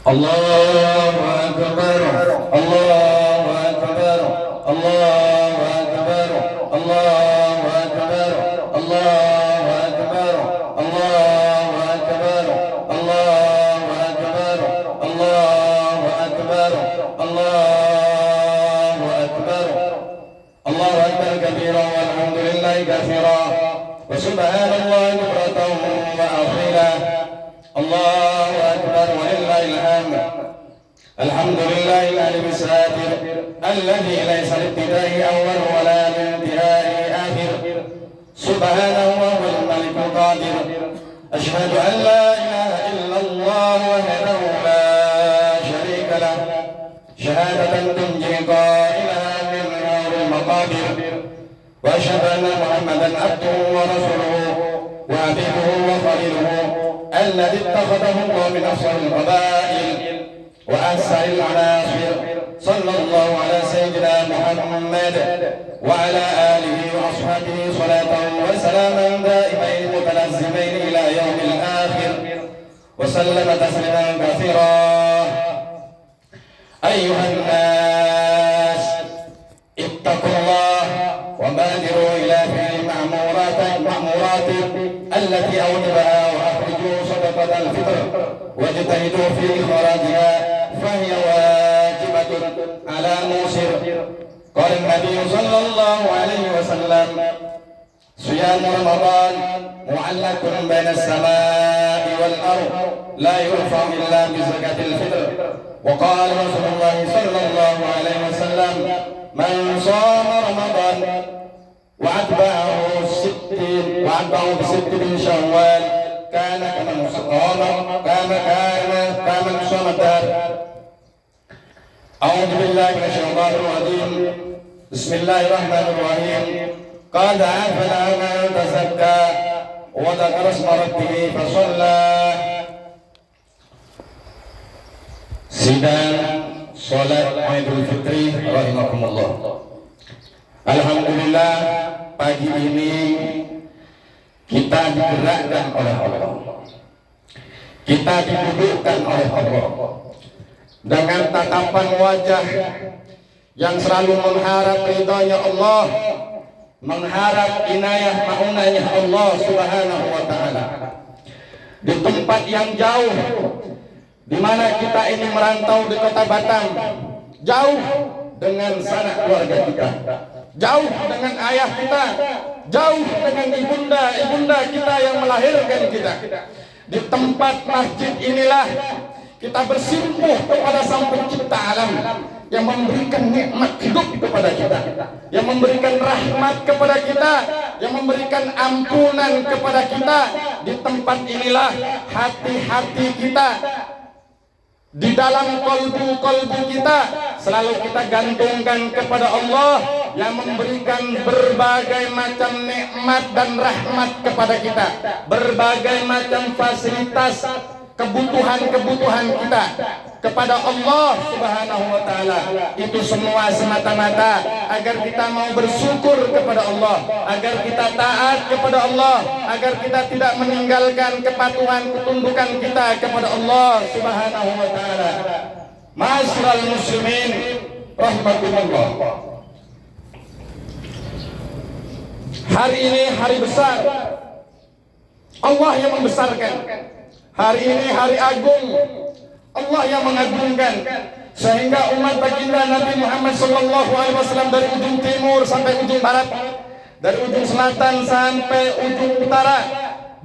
Allahu Akbar, Allahu Akbar, Allahu Akbar, Allahu Akbar, Allahu Akbar, Allahu Akbar, Allahu Akbar, Allahu Akbar, Allahu Akbar, Allahu Akbar kabira walhamdulillahi katsira wa subhanallahi bukratan wa asila. Allahu Akbar walillahil hamd. Alhamdulillahi al-alim as-satir alladhi laysa li-ibtida'i awwal wa la li-intihai akhir. Subhanahu wa huwal malikul qadir. Ashhadu an la ilaha illallah wahdahu la sharika lah. Shahadatan tunji qailaha min nuril maqadir. Wa ashhadu anna Muhammadan abduhu wa rasuluhu wa habibuhu wa khaliluhu الذي اتخذه الله من أفضل القبائل وأسع العناصر. صلى الله على سيدنا محمد وعلى آله وأصحابه صلاة وسلاما دائمين متلازمين إلى يوم الآخر وسلم تسليما كثيرا. أيها الناس اتقوا الله وبادروا إلى فعل المأمورات التي أوجبها وأخرجوا صدقة الفطر واجتهدوا في إخراجها فهي واجبة على موسر. قال النبي صلى الله عليه وسلم صيام رمضان معلق بين السماء والأرض لا يرفع إلا بزكاة الفطر. وقال رسول الله صلى الله عليه وسلم من صام رمضان وأتبعه بست من شوال كان كمن صام الدهر. أعوذ بالله من الشيطان الرجيم. بسم الله الرحمن الرحيم. قال أفلا من تزكى وذكر اسم ربه فصلى. Sidang sholat Idul Fitri rahimakumullah. Alhamdulillah pagi ini kita digerakkan oleh Allah, kita didudukkan oleh Allah dengan tatapan wajah yang selalu mengharap ridhanya Allah, mengharap inayah maunahnya Allah subhanahu wa ta'ala. Di tempat yang jauh, di mana kita ini merantau di kota Batam, jauh dengan sanak keluarga kita, jauh dengan ayah kita, jauh dengan ibunda kita yang melahirkan kita. Di tempat masjid inilah kita bersimpuh kepada Sang Pencipta alam yang memberikan nikmat hidup kepada kita, yang memberikan rahmat kepada kita, yang memberikan ampunan kepada kita. Di tempat inilah hati-hati kita, di dalam kolbu kita selalu kita gantungkan kepada Allah yang memberikan berbagai macam nikmat dan rahmat kepada kita, berbagai macam fasilitas kebutuhan kita kepada Allah subhanahu wa ta'ala. Itu semua semata-mata agar kita mau bersyukur kepada Allah, agar kita taat kepada Allah, agar kita tidak meninggalkan kepatuhan ketundukan kita kepada Allah subhanahu wa ta'ala. Ma'asyiral muslimin rahimakumullah. Hari ini hari besar, Allah yang membesarkan. Hari ini hari agung, Allah yang mengagungkan, sehingga umat baginda Nabi Muhammad SAW dari ujung timur sampai ujung barat, dari ujung selatan sampai ujung utara,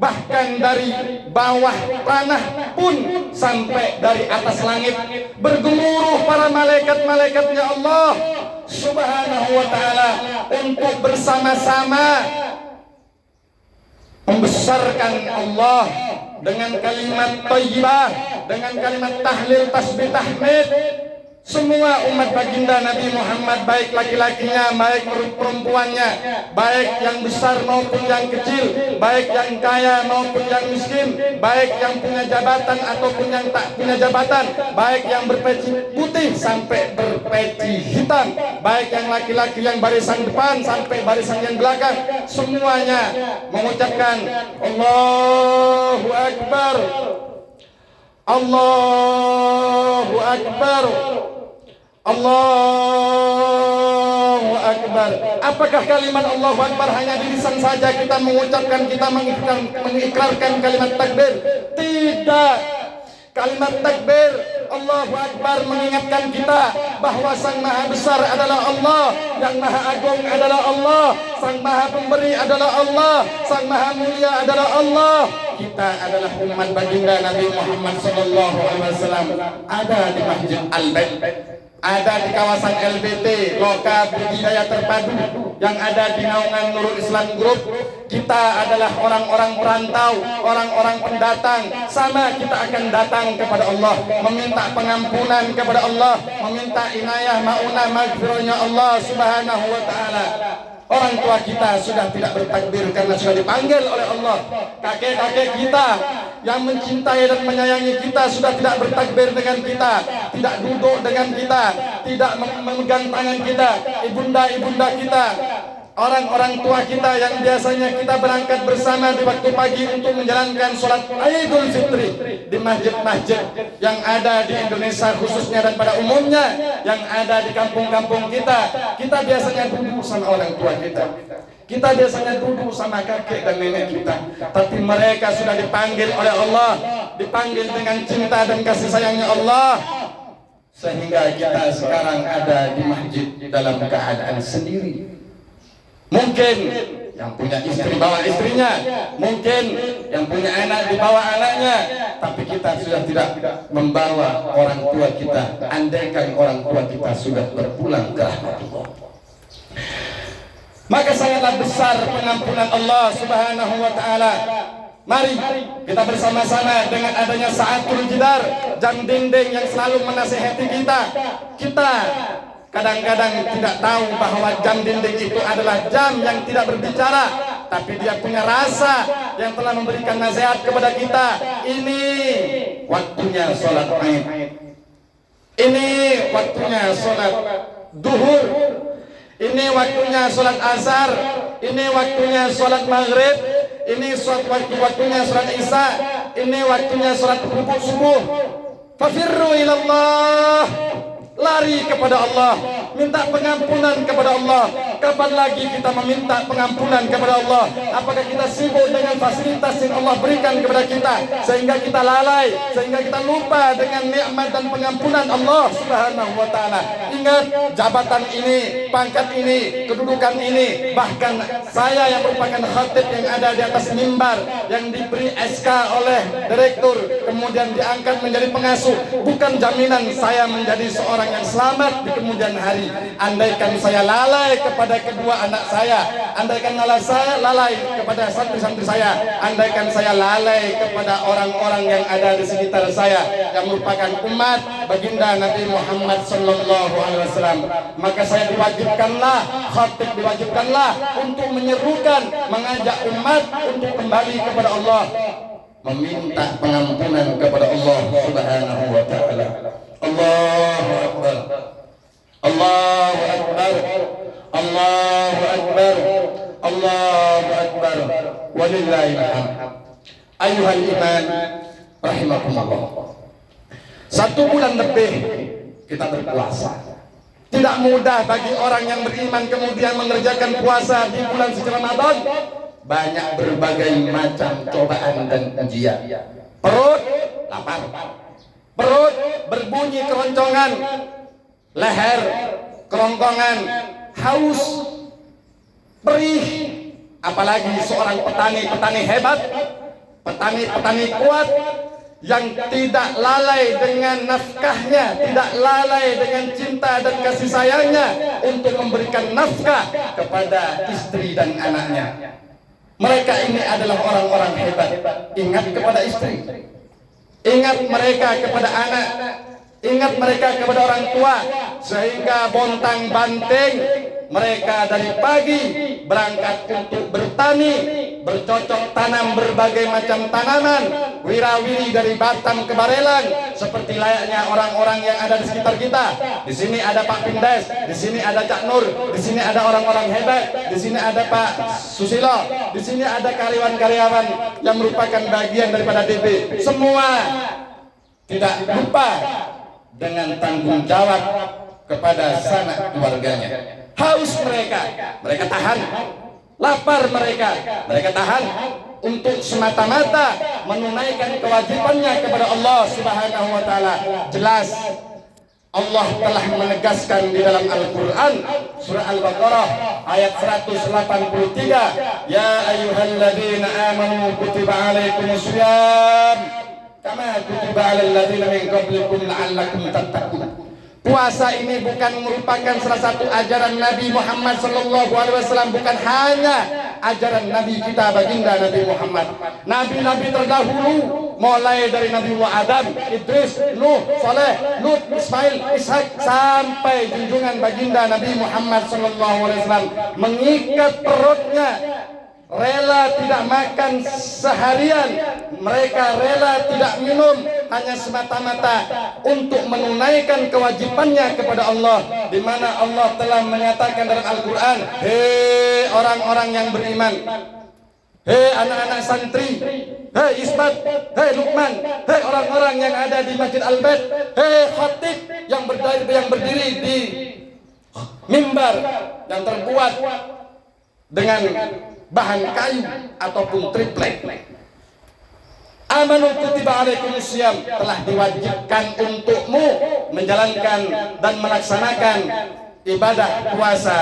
bahkan dari bawah tanah pun sampai dari atas langit, bergemuruh para malaikat-malaikatnya Allah subhanahu wa ta'ala untuk bersama-sama membesarkan Allah dengan kalimat thayyibah, dengan kalimat tahlil, tasbih, tahmid. Semua umat baginda Nabi Muhammad, baik laki-lakinya, baik perempuannya, baik yang besar maupun yang kecil, baik yang kaya maupun yang miskin, baik yang punya jabatan ataupun yang tak punya jabatan, baik yang berpeci putih sampai berpeci hitam, baik yang laki-laki yang barisan depan sampai barisan yang belakang, semuanya mengucapkan Allahu Akbar, Allahu Akbar. Allahu Akbar. Apakah kalimat Allahu Akbar hanya di lisan saja kita mengucapkan, kita mengikrarkan kalimat takbir? Tidak. Kalimat takbir Allahu Akbar mengingatkan kita bahwa Sang Maha Besar adalah Allah, yang Maha Agung adalah Allah, Sang Maha Pemberi adalah Allah, Sang Maha Mulia adalah Allah. Kita adalah umat baginda Nabi Muhammad SAW. Ada di Masjid Al-Bait, ada di kawasan LBT, Loka Budidaya Terpadu, yang ada di naungan Nurul Islam Group. Kita adalah orang-orang perantau, orang-orang pendatang. Sama kita akan datang kepada Allah, meminta pengampunan kepada Allah, meminta inayah, maunah, maghfirahnya Allah Subhanahu wa ta'ala. Orang tua kita sudah tidak bertakbir karena sudah dipanggil oleh Allah. Kakek-kakek kita yang mencintai dan menyayangi kita sudah tidak bertakbir dengan kita, tidak duduk dengan kita, tidak memegang tangan kita. Ibunda-ibunda kita, orang-orang tua kita yang biasanya kita berangkat bersama di waktu pagi untuk menjalankan sholat Idul Fitri di masjid-masjid yang ada di Indonesia khususnya dan pada umumnya yang ada di kampung-kampung kita. Kita biasanya duduk sama orang tua kita, kita biasanya duduk sama kakek dan nenek kita. Tapi mereka sudah dipanggil oleh Allah, dipanggil dengan cinta dan kasih sayangnya Allah, sehingga kita sekarang ada di masjid dalam keadaan sendiri. Mungkin yang punya istri bawa istrinya, mungkin yang punya anak dibawa anaknya, tapi kita sudah tidak membawa orang tua kita. Andaikan orang tua kita sudah berpulang ke rahmat Allah, maka sangatlah besar pengampunan Allah Subhanahu wa ta'ala. Mari kita bersama-sama dengan adanya Sa'atul Jidar, jam dinding yang selalu menasihati kita. Kita kadang-kadang tidak tahu bahwa jam dinding itu adalah jam yang tidak berbicara, tapi dia punya rasa yang telah memberikan nasihat kepada kita. Ini waktunya sholat Id, ini waktunya sholat duhur, ini waktunya sholat asar, ini waktunya sholat maghrib, ini waktunya sholat isya, ini waktunya sholat subuh. Fafirru ilallah, lari kepada Allah, minta pengampunan kepada Allah. Kapan lagi kita meminta pengampunan kepada Allah? Apakah kita sibuk dengan fasilitas yang Allah berikan kepada kita sehingga kita lalai, sehingga kita lupa dengan nikmat dan pengampunan Allah Subhanahu wa ta'ala? Ingat, jabatan ini, pangkat ini, kedudukan ini, bahkan saya yang merupakan khatib yang ada di atas mimbar, yang diberi SK oleh direktur kemudian diangkat menjadi pengasuh, bukan jaminan saya menjadi seorang yang selamat di kemudian hari. Andaikan saya lalai kepada kedua anak saya, andaikan saya lalai kepada santri-santri saya, andaikan saya lalai kepada orang-orang yang ada di sekitar saya yang merupakan umat baginda Nabi Muhammad sallallahu alaihi wasallam, maka saya diwajibkanlah, khatib diwajibkanlah untuk menyerukan, mengajak umat untuk kembali kepada Allah, meminta pengampunan kepada Allah Subhanahu wa ta'ala. Allahu Akbar, Allahu Akbar, Allahu Akbar, Allahu Akbar, walillahil hamd. Ayuhal iman rahimakumullah. 1 bulan lebih kita berpuasa. Tidak mudah bagi orang yang beriman kemudian mengerjakan puasa di bulan suci Ramadan. Banyak berbagai macam cobaan dan ujian. Perut lapar, perut berbunyi keroncongan, leher kerongkongan, haus, perih. Apalagi seorang petani hebat, petani kuat yang tidak lalai dengan nafkahnya, tidak lalai dengan cinta dan kasih sayangnya untuk memberikan nafkah kepada istri dan anaknya. Mereka ini adalah orang-orang hebat. Ingat kepada istri, ingat mereka kepada anak, ingat mereka kepada orang tua, sehingga bontang banting mereka dari pagi berangkat untuk bertani, bercocok tanam berbagai macam tanaman, wirawiri dari Batam ke Barelang, seperti layaknya orang-orang yang ada di sekitar kita. Di sini ada Pak Pindes, di sini ada Cak Nur, di sini ada orang-orang hebat, di sini ada Pak Susilo, di sini ada karyawan-karyawan yang merupakan bagian daripada DB. Semua tidak lupa dengan tanggung jawab kepada sanak keluarganya. Haus mereka tahan. Lapar mereka tahan untuk semata-mata menunaikan kewajibannya kepada Allah Subhanahu wa taala. Jelas Allah telah menegaskan di dalam Al-Qur'an surah Al-Baqarah ayat 183, ya ayyuhalladzina amanu kutiba alaikumusiyam kama kutiba alal ladzina min qablikum la'allakum tattaqun. Puasa ini bukan merupakan salah satu ajaran Nabi Muhammad SAW, bukan hanya ajaran Nabi kita baginda Nabi Muhammad. Nabi-nabi terdahulu mulai dari Nabi Adam, Idris, Nuh, Saleh, Lut, Ismail, Ishak sampai junjungan baginda Nabi Muhammad SAW mengikat perutnya, rela tidak makan seharian, mereka rela tidak minum hanya semata-mata untuk menunaikan kewajibannya kepada Allah, di mana Allah telah menyatakan dalam Al-Qur'an, hei orang-orang yang beriman, hei anak-anak santri, hei Isbat, hei Lukman, hei orang-orang yang ada di Masjid Al-Bait, hei khatib yang berdiri di mimbar yang terbuat dengan bahan kayu ataupun triplek. Amanu kutiba alaikumusiyam, telah diwajibkan untukmu menjalankan dan melaksanakan ibadah puasa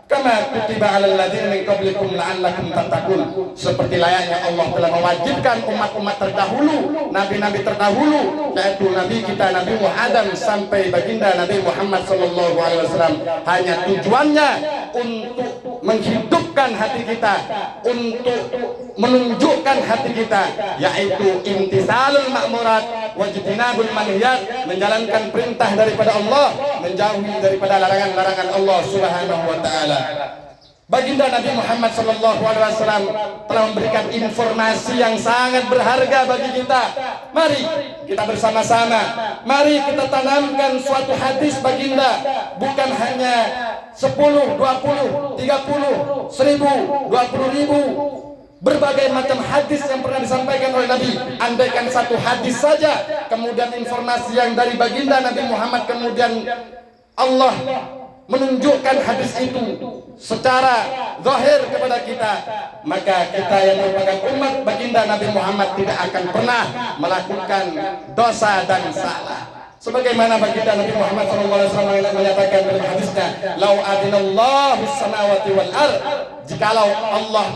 kama kutiba alal ladzina min qablikum la'allakum tattaqun, seperti layaknya Allah telah mewajibkan umat-umat terdahulu, nabi-nabi terdahulu, yaitu nabi kita Nabi Adam sampai baginda Nabi Muhammad SAW. Hanya tujuannya untuk menghidupkan hati kita, untuk menunjukkan hati kita, yaitu imtisalul ma'murat wajtinabul manhiyat, menjalankan perintah daripada Allah, menjauhi daripada larangan-larangan Allah Subhanahu wa taala. Baginda Nabi Muhammad SAW telah memberikan informasi yang sangat berharga bagi kita. Mari kita bersama-sama, mari kita tanamkan suatu hadis baginda, bukan hanya 10, 20, 30, 1000, 20.000, berbagai macam hadis yang pernah disampaikan oleh Nabi. Andaikan satu hadis saja, kemudian informasi yang dari baginda Nabi Muhammad, kemudian Allah menunjukkan hadis itu secara zahir kepada kita, maka kita yang merupakan umat baginda Nabi Muhammad tidak akan pernah melakukan dosa dan salah. Sebagaimana baginda Nabi Muhammad SAW menyatakan dalam hadisnya, lau adinallahu samawati wal ard, jikalau Allah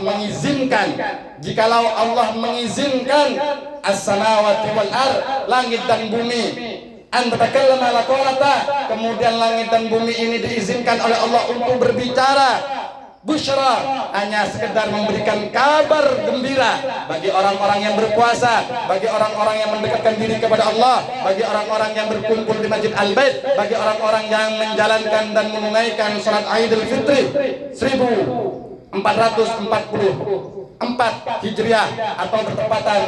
mengizinkan as-samawati wal ard, langit dan bumi, antakallama laqalata, kemudian langit dan bumi ini diizinkan oleh Allah untuk berbicara, busyra, hanya sekedar memberikan kabar gembira bagi orang-orang yang berpuasa, bagi orang-orang yang mendekatkan diri kepada Allah, bagi orang-orang yang berkumpul di Masjid Al-Bait, bagi orang-orang yang menjalankan dan menunaikan salat Idul Fitri 1444 Hijriah atau bertepatan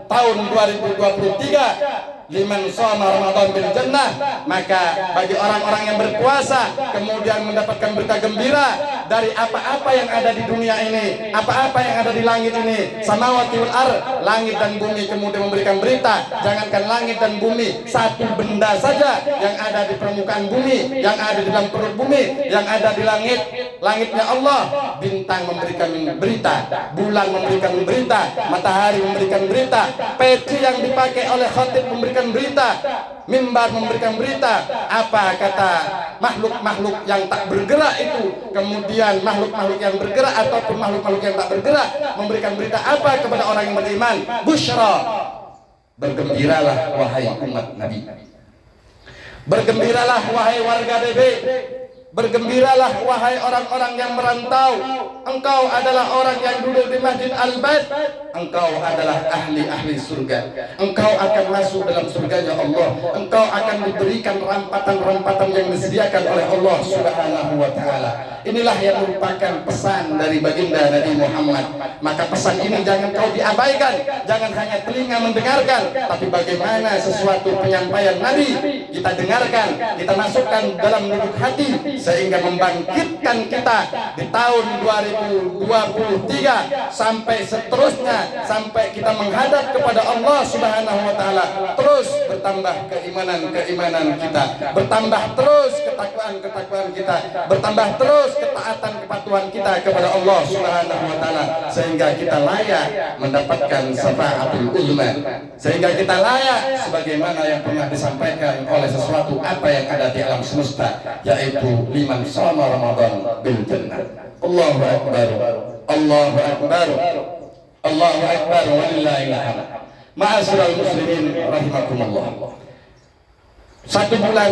tahun 2023. Liman shoma Ramadan bil jannah, maka bagi orang-orang yang berpuasa kemudian mendapatkan berita gembira dari apa-apa yang ada di dunia ini, apa-apa yang ada di langit ini, samawati wal ard, langit dan bumi, kemudian memberikan berita, jangankan langit dan bumi, satu benda saja yang ada di permukaan bumi, yang ada di dalam perut bumi, yang ada di langit, langitnya Allah, bintang memberikan berita, bulan memberikan berita, matahari memberikan berita, peci yang dipakai oleh khatib memberikan berita, mimbar memberikan berita, apa kata makhluk-makhluk yang tak bergerak itu, kemudian makhluk-makhluk yang bergerak ataupun makhluk-makhluk yang tak bergerak memberikan berita apa kepada orang yang beriman, busyra, bergembiralah wahai umat Nabi, bergembiralah wahai warga DB, bergembiralah wahai orang-orang yang merantau, engkau adalah orang yang duduk di Masjid Al-Bait, engkau adalah ahli-ahli surga, engkau akan masuk dalam surganya Allah, engkau akan diberikan rampatan-rampatan yang disediakan oleh Allah Subhanahu wa taala. Inilah yang merupakan pesan dari baginda Nabi Muhammad. Maka pesan ini jangan kau diabaikan, jangan hanya telinga mendengarkan, tapi bagaimana sesuatu penyampaian Nabi kita dengarkan, kita masukkan dalam lubuk hati, sehingga membangkitkan kita di tahun 2023 sampai seterusnya, sampai kita menghadap kepada Allah Subhanahu wa taala. Terus bertambah keimanan kita, bertambah terus ketakwaan kita, bertambah terus ketaatan kepatuhan kita kepada Allah Subhanahu wa taala, sehingga kita layak mendapatkan syafaatul uzma, sehingga kita layak sebagaimana yang pernah disampaikan oleh sesuatu apa yang ada di alam semesta, yaitu liman shoma Ramadan bil jannah. Allahu akbar, Allahu akbar, Allahu akbar, walillahil hamd. Ma'asyiral muslimin rahimakumullah. 1 bulan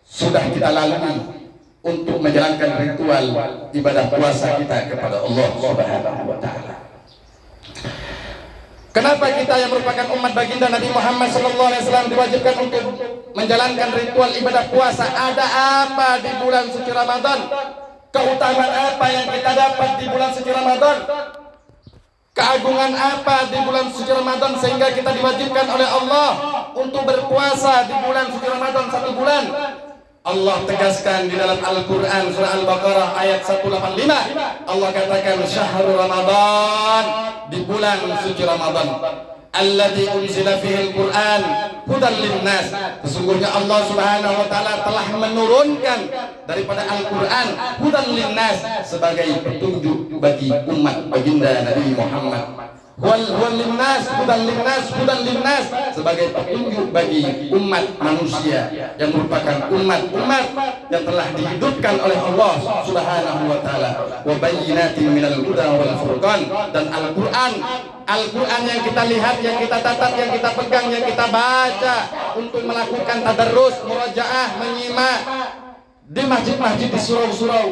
sudah kita lalui untuk menjalankan ritual ibadah puasa kita kepada Allah Subhanahu wa taala. Kenapa kita yang merupakan umat baginda Nabi Muhammad SAW diwajibkan untuk menjalankan ritual ibadah puasa? Ada apa di bulan suci Ramadan? Keutamaan apa yang kita dapat di bulan suci Ramadan? Keagungan apa di bulan suci Ramadan sehingga kita diwajibkan oleh Allah untuk berpuasa di bulan suci Ramadan 1 bulan? Allah tegaskan di dalam Al-Quran surah Al-Baqarah ayat 185. Allah katakan syahrul Ramadan, di bulan suci Ramadan, alladzi unzila fihi al-Qur'an hudan linnas. Sesungguhnya Allah Subhanahu wa taala telah menurunkan daripada Al-Qur'an hudan linnas sebagai petunjuk bagi umat baginda Nabi Muhammad. Hudan linnas sebagai petunjuk bagi umat manusia yang merupakan umat yang telah dihidupkan oleh Allah Subhanahu wa taala. Wa bayyinatin minal huda wal furqan, dan Al-Quran yang kita lihat, yang kita tatap, yang kita pegang, yang kita baca untuk melakukan tadarrus, murajaah, menyimak di masjid-masjid, di surau-surau,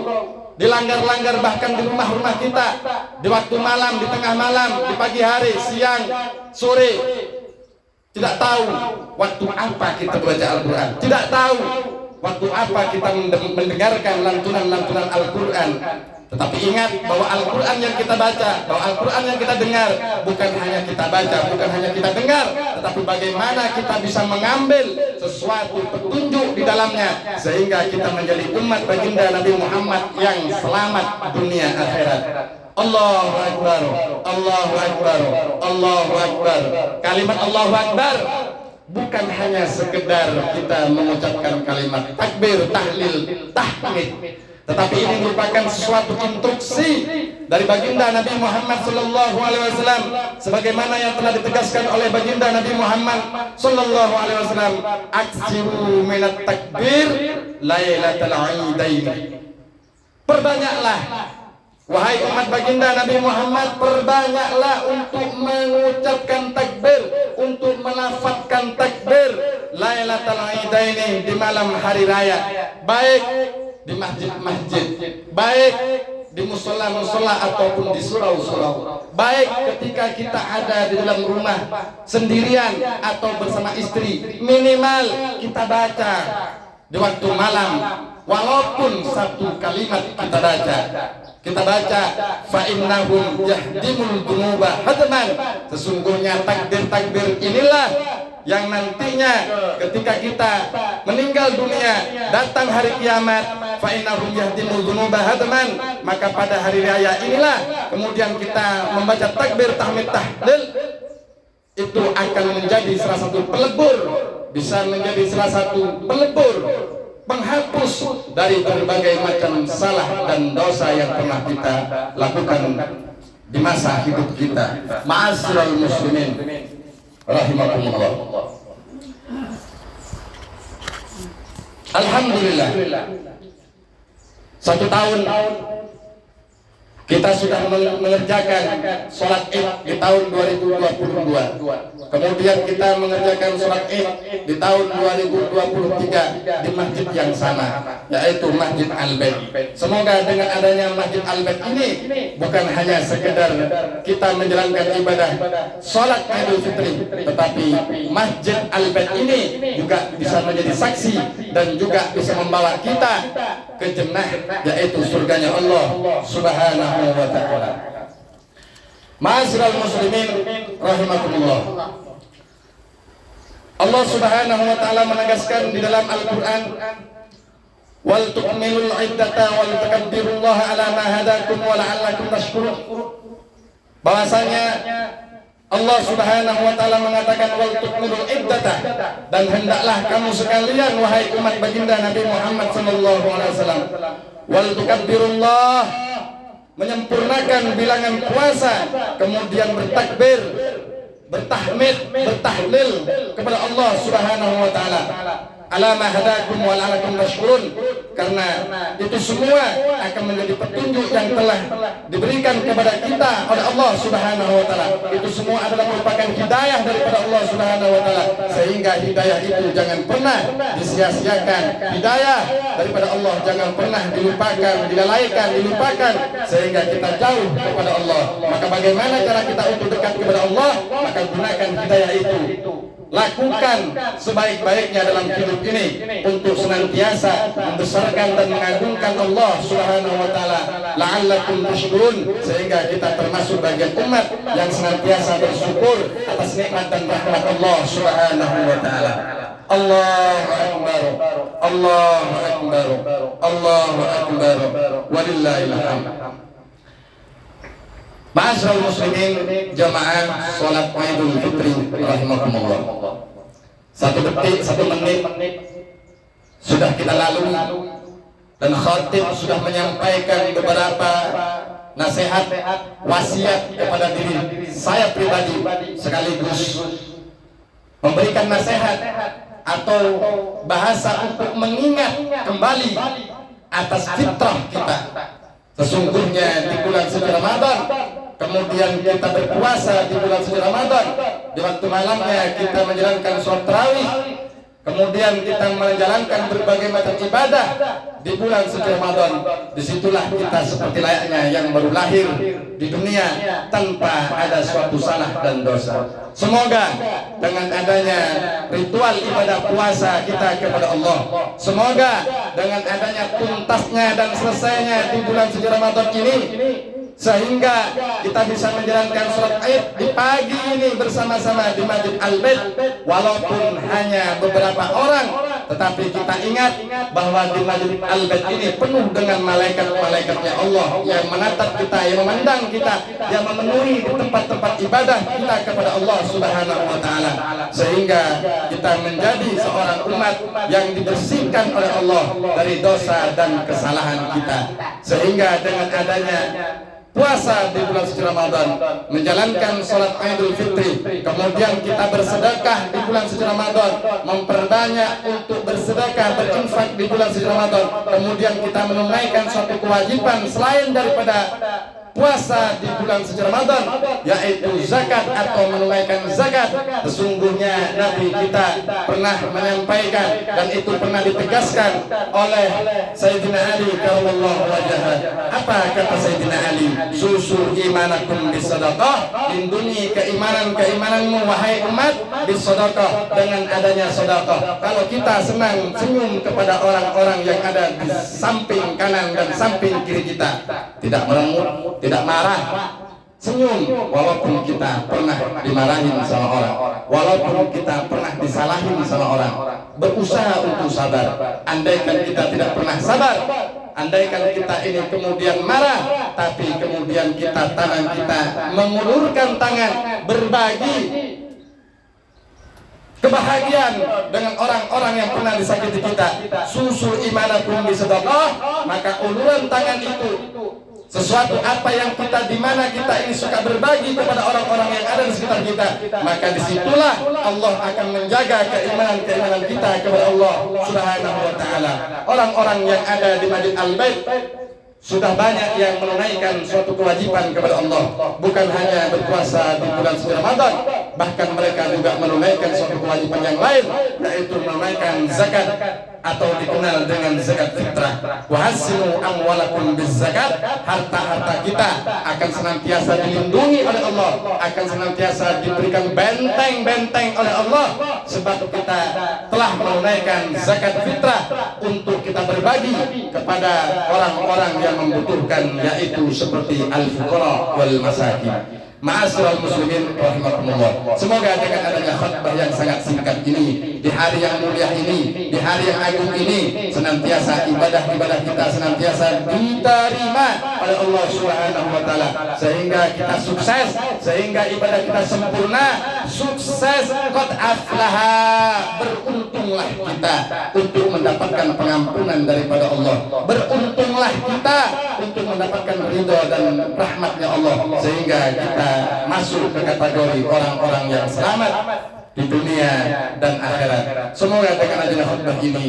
di langgar-langgar, bahkan di rumah-rumah kita, di waktu malam, di tengah malam, di pagi hari, siang, sore. Tidak tahu waktu apa kita baca Al-Quran, tidak tahu waktu apa kita mendengarkan lantunan-lantunan Al-Quran. Tetapi ingat bahwa Al-Quran yang kita baca, bahwa Al-Quran yang kita dengar, bukan hanya kita baca, bukan hanya kita dengar, tetapi bagaimana kita bisa mengambil sesuatu petunjuk di dalamnya sehingga kita menjadi umat baginda Nabi Muhammad yang selamat dunia akhirat. Allahu Akbar, Allahu Akbar, Allahu Akbar. Kalimat Allahu Akbar bukan hanya sekedar kita mengucapkan kalimat takbir, tahlil, tahmid, tetapi ini merupakan sesuatu instruksi dari baginda Nabi Muhammad sallallahu alaihi wasallam sebagaimana yang telah ditegaskan oleh baginda Nabi Muhammad sallallahu alaihi wasallam, aksiru minat takbir lailatal aidain. Perbanyaklah wahai umat baginda Nabi Muhammad, perbanyaklah untuk mengucapkan takbir, untuk melafazkan takbir lailatul aidain di malam hari raya, baik di masjid-masjid, baik di musola-musola ataupun di surau-surau, baik ketika kita ada di dalam rumah sendirian atau bersama istri, minimal kita baca di waktu malam, walaupun 1 kalimat kita baca fa innahum yahdimul dunuba hadman. Sesungguhnya takbir-takbir inilah yang nantinya ketika kita meninggal dunia, datang hari kiamat, fa innahum yahdimul dunuba hadman, maka pada hari raya inilah kemudian kita membaca takbir, tahmid, tahlil, itu akan menjadi salah satu pelebur, bisa menjadi salah satu pelebur, penghapus dari berbagai macam salah dan dosa yang pernah kita lakukan di masa hidup kita. Ma'asyiral muslimin rahimakumullah. Alhamdulillah, 1 tahun kita sudah mengerjakan sholat Id di tahun 2022. Kemudian kita mengerjakan sholat Id di tahun 2023 di masjid yang sama, yaitu Masjid Al-Bait. Semoga dengan adanya Masjid Al-Bait ini bukan hanya sekedar kita menjalankan ibadah sholat Idul Fitri, tetapi Masjid Al-Bait ini juga bisa menjadi saksi dan juga bisa membawa kita ke jannah, yaitu surganya Allah Subhanahu wa ta'ala. Ma'asyiral muslimin rahimakumullah. Allah Subhanahu wa ta'ala menegaskan di dalam Al-Quran, wal tukmilul iddata wal takabbirullaha ala ma hadakum wa la'allakum tashkurun. Bahwasanya Allah Subhanahu wa taala mengatakan wal tukmilul iddata, dan hendaklah kamu sekalian wahai umat baginda Nabi Muhammad sallallahu alaihi wasallam, wal tukabbirullah, menyempurnakan bilangan puasa, kemudian bertakbir, bertahmid, bertahlil kepada Allah Subhanahu wa taala. Ala ma hadakum wa la'allakum tashkurun, karena itu semua akan menjadi petunjuk yang telah diberikan kepada kita oleh Allah Subhanahu wa taala. Itu semua adalah merupakan hidayah daripada Allah Subhanahu wa taala, sehingga hidayah itu jangan pernah disia-siakan. Hidayah daripada Allah jangan pernah dilupakan, dilalaikan, dilupakan, sehingga kita jauh kepada Allah. Maka bagaimana cara kita untuk dekat kepada Allah? Maka gunakan hidayah itu, lakukan sebaik-baiknya dalam hidup ini untuk senantiasa membesarkan dan mengagungkan Allah Subhanahu wa taala, la'allakum tashkurun, sehingga kita termasuk bagian umat yang senantiasa bersyukur atas nikmat dan rahmat Allah Subhanahu wa taala. Allahu akbar, Allahu akbar, Allahu akbar, walillahil hamd. Ma'asyiral muslimin, jamaah salat Idul Fitri rahimakumullah. 1 detik, 1 menit sudah kita lalui, dan khatib sudah menyampaikan beberapa nasihat, wasiat kepada diri saya pribadi, sekaligus memberikan nasihat atau bahasa untuk mengingat kembali atas fitrah kita. Sesungguhnya di bulan suci Ramadan, kemudian kita berpuasa di bulan suci Ramadan, di waktu malamnya kita menjalankan sholat tarawih, kemudian kita menjalankan berbagai macam ibadah di bulan suci Ramadan. Disitulah kita seperti layaknya yang baru lahir di dunia tanpa ada suatu salah dan dosa. Semoga dengan adanya ritual ibadah puasa kita kepada Allah, semoga dengan adanya tuntasnya dan selesainya di bulan suci Ramadan ini, sehingga kita bisa menjalankan sholat Id di pagi ini bersama-sama di Masjid Al-Bait, walaupun hanya beberapa orang, tetapi kita ingat bahwa di Masjid Al-Bait ini penuh dengan malaikat-malaikatnya Allah yang menatap kita, yang memandang kita, yang memenuhi di tempat-tempat ibadah kita kepada Allah Subhanahu wa taala, sehingga kita menjadi seorang umat yang dibersihkan oleh Allah dari dosa dan kesalahan kita. Sehingga dengan adanya puasa di bulan suci Ramadan, menjalankan sholat Idul Fitri, kemudian kita bersedekah di bulan suci Ramadan, memperbanyak untuk bersedekah, berinfak di bulan suci Ramadan, kemudian kita menunaikan suatu kewajiban selain daripada puasa di bulan suci Ramadan, yaitu zakat atau menunaikan zakat. Sesungguhnya Nabi kita pernah menyampaikan, dan itu pernah ditegaskan oleh Sayyidina Ali karramallahu wajhahu. Apa kata Sayyidina Ali? Susul imanakum bisadaqah, lindungi keimananmu wahai umat bisadaqah, dengan adanya sedekah. Kalau kita senang senyum kepada orang-orang yang ada di samping kanan dan samping kiri kita, tidak merengut, tidak marah, senyum, walaupun kita pernah dimarahin sama orang, walaupun kita pernah disalahin sama orang, berusaha untuk sabar. Andaikan kita tidak pernah sabar, andaikan kita ini kemudian marah, tapi kemudian tangan kita mengulurkan tangan berbagi kebahagiaan dengan orang-orang yang pernah disakiti kita, susul imanakum bisadaqah, maka uluran tangan itu sesuatu apa yang kita, di mana kita ini suka berbagi kepada orang-orang yang ada di sekitar kita, maka disitulah Allah akan menjaga keimanan kita kepada Allah Subhanahu wa taala. Orang-orang yang ada di Masjid Al-Bait sudah banyak yang menunaikan suatu kewajiban kepada Allah, bukan hanya berpuasa di bulan suci Ramadan, bahkan mereka juga menunaikan suatu kewajiban yang lain, yaitu menunaikan zakat atau dikenal dengan zakat fitrah. Wa hasinu amwalakum bizakat, harta-harta kita akan senantiasa dilindungi oleh Allah, akan senantiasa diberikan benteng-benteng oleh Allah, sebab kita telah menunaikan zakat fitrah untuk kita berbagi kepada orang-orang yang membutuhkan, yaitu seperti al-fuqara wal masakin. Ma'asyiral muslimin rahimakumullah. Semoga dengan adanya khutbah yang sangat singkat ini di hari yang mulia ini, di hari yang agung ini, senantiasa ibadah-ibadah kita senantiasa diterima oleh Allah Subhanahu wa taala, sehingga kita sukses, sehingga ibadah kita sempurna, sukses, qad aflaha, beruntunglah kita untuk mendapatkan pengampunan daripada Allah, beruntunglah kita untuk mendapatkan ridho dan rahmatnya Allah, sehingga kita masuk ke kategori orang-orang yang selamat di dunia dan akhirat. Semoga dengan adanya khutbah ini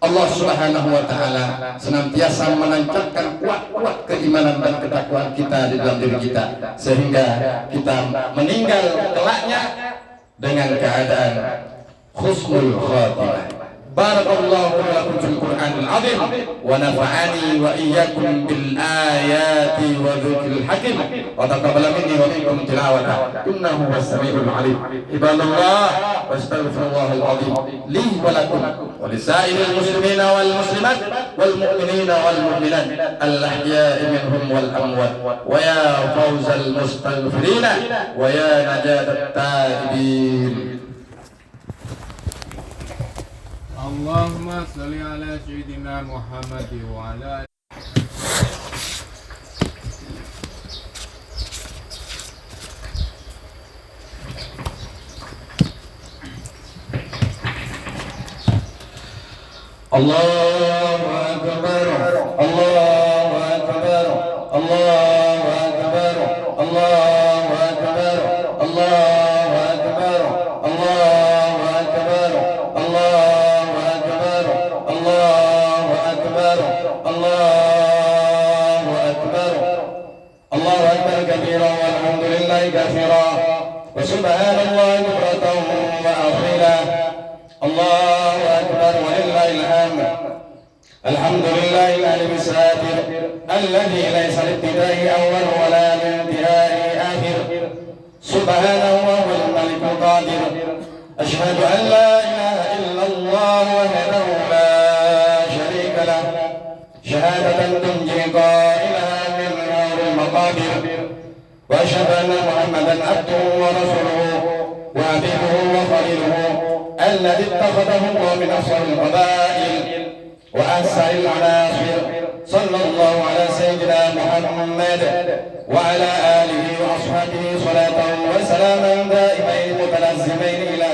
Allah Subhanahu wa taala senantiasa menancapkan kuat-kuat keimanan dan ketakwaan kita di dalam diri kita, sehingga kita meninggal kelaknya dengan keadaan husnul khatimah. Barakallahu lakum fil Qur'anil azim wa nafa'ani wa iyyakum bil ayati wa dzikril hakim wa taqabbala minni wa minkum tilawata innahu was-sami'ul 'alim. Ibadallah wastaghfirullahal azim li wa lakum wa lisa'iril muslimina wal muslimat wal mu'minina wal mu'minat al-ahya'i minhum wal amwat wa ya fawzal mustaghfirina wa ya najatat taibin. Allahumma salli ala sayyidina Muhammad wa ala Allahu akbar, Allahu akbar, Allahu akbar, Allahu akbar, Allahu akbar, Allahu akbar, Allahu akbar, Allahu akbar, Allahu akbar, Allahu akbar kabira walhamdulillahi katsira wa subhanallahi bukratan wa asila. Allahu akbar walillahil hamd. Alhamdulillahil alim satir alladhi laysa libtidai awwal wa la intihai akhir. Subhanahu wa huwal malikul qadir. Ashhadu an la ilaha illallah wahdahu la sharika lah. Shahadatan tunji qailaha min naril maqadir. Wa ashhadu anna Muhammadan abduhu wa rasuluhu wa habibuhu wa khaliluhu الذي اتخذه الله من أصغر القبائل وأحسن العناصر. صلى الله على سيدنا محمد وعلى آله وأصحابه صلاة وسلاما دائمين متلازمين إلى